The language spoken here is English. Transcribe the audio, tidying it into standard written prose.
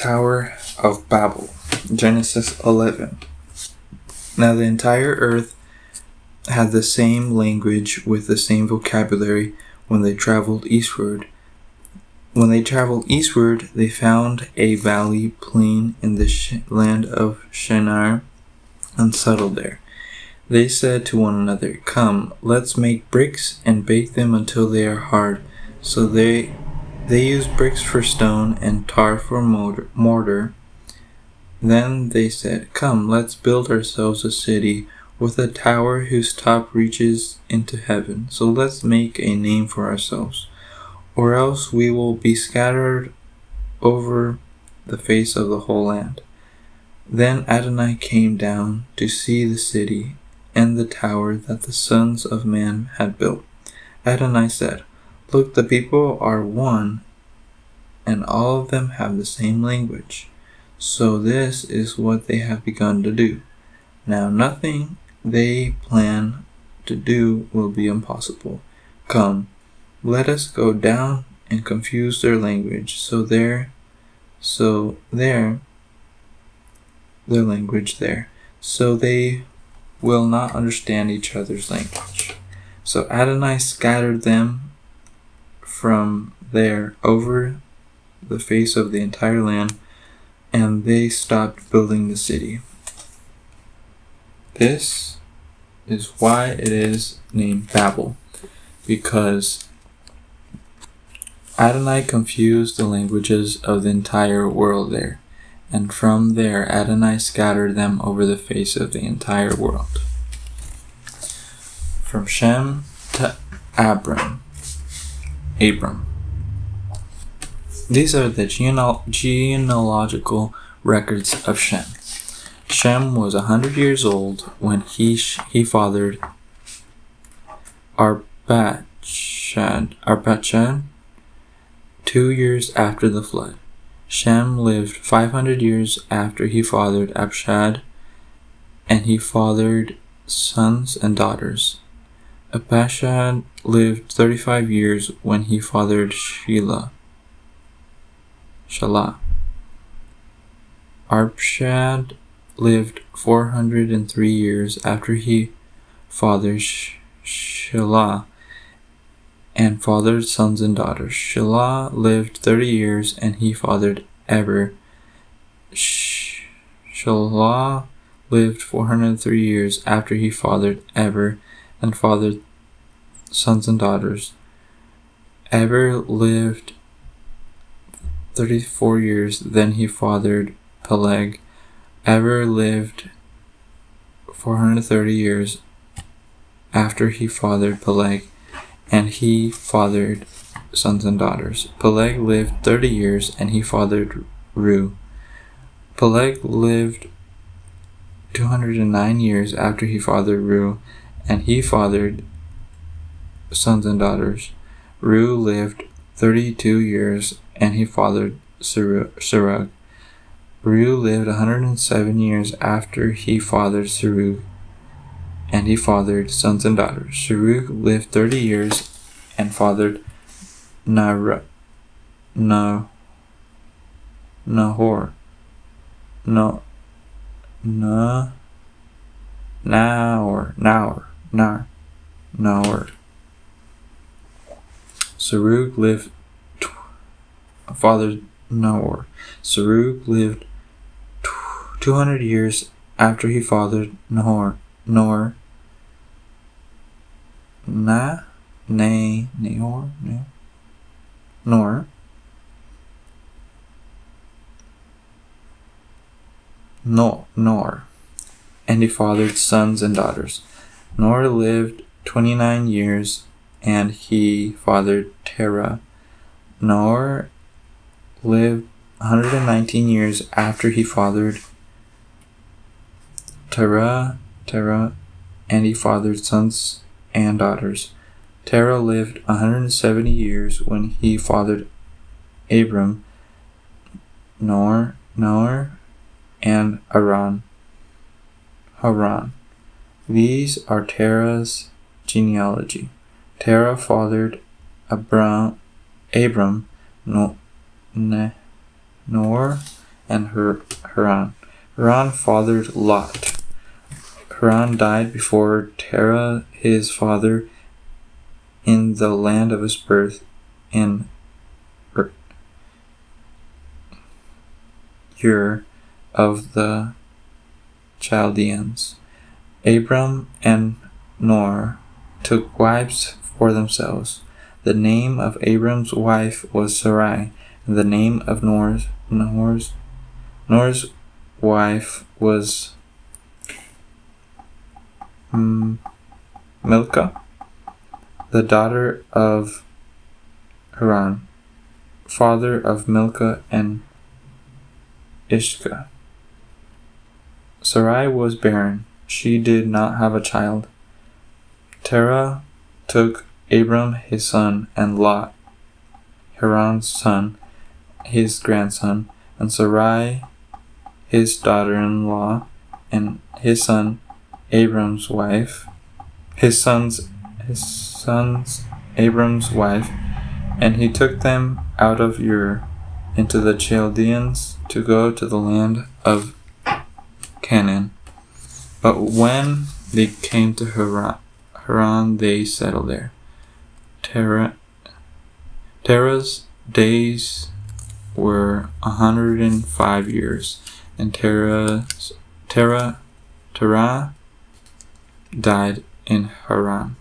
Tower of Babel, Genesis 11. Now the entire earth had the same language with the same vocabulary when they traveled eastward. When they traveled eastward, they found a valley plain in the land of Shinar and settled there. They said to one another, "Come, let's make bricks and bake them until they are hard." So they used bricks for stone and tar for mortar. Then they said, "Come, let's build ourselves a city with a tower whose top reaches into heaven. So let's make a name for ourselves, or else we will be scattered over the face of the whole land." Then Adonai came down to see the city and the tower that the sons of man had built. Adonai said, "Look, the people are one, and all of them have the same language. So this is what they have begun to do. Now nothing they plan to do will be impossible. Come, let us go down and confuse their language, their language there, so they will not understand each other's language." So Adonai scattered them from there over the face of the entire land, and they stopped building the city. This is why it is named Babel, because Adonai confused the languages of the entire world there, and from there Adonai scattered them over the face of the entire world. From Shem to Abram. These are the genealogical records of Shem. Shem was 100 years old when he fathered Arpachshad 2 years after the flood. Shem lived 500 years after he fathered Arpachshad, and he fathered sons and daughters. Arpachshad lived 35 years when he fathered Shelah. Arpachshad lived 403 years after he fathered Shelah and fathered sons and daughters. Shelah lived 30 years and he fathered Eber. Shelah lived 403 years after he fathered Eber and fathered sons and daughters. Eber lived 34 years, then he fathered Peleg. Eber lived 430 years after he fathered Peleg, and he fathered sons and daughters. Peleg lived 30 years, and he fathered Reu. Peleg lived 209 years after he fathered Reu, and he fathered sons and daughters. Reu lived 32 years, and he fathered Serug. Reu lived 107 years after he fathered Serug, and he fathered sons and daughters. Serug lived 30 years and fathered Nahor. Serug lived fathered Nahor. Serug lived 200 years after he fathered Nahor. Nahor and he fathered sons and daughters. Nor lived 29 years and he fathered Terah. Nor lived 119 years after he fathered Terah, and he fathered sons and daughters. Terah lived 170 years when he fathered Abram, Nahor, and Haran. These are Terah's genealogy. Terah fathered Abram, Nahor, and Haran. Haran fathered Lot. Haran died before Terah his father in the land of his birth in Ur of the Chaldeans. Abram and Nor took wives for themselves. The name of Abram's wife was Sarai, and the name of Nor's wife was Milcah, the daughter of Haran, father of Milcah and Ishka. Sarai was barren. She did not have a child. Terah took Abram his son, and Lot, Haran's son, his grandson, and Sarai his daughter-in-law, and his son Abram's wife, his son's Abram's wife, and he took them out of Ur into the Chaldeans to go to the land of Canaan. But when they came to Haran, they settled there. Terah's days were 105 years, and Terah died in Haran.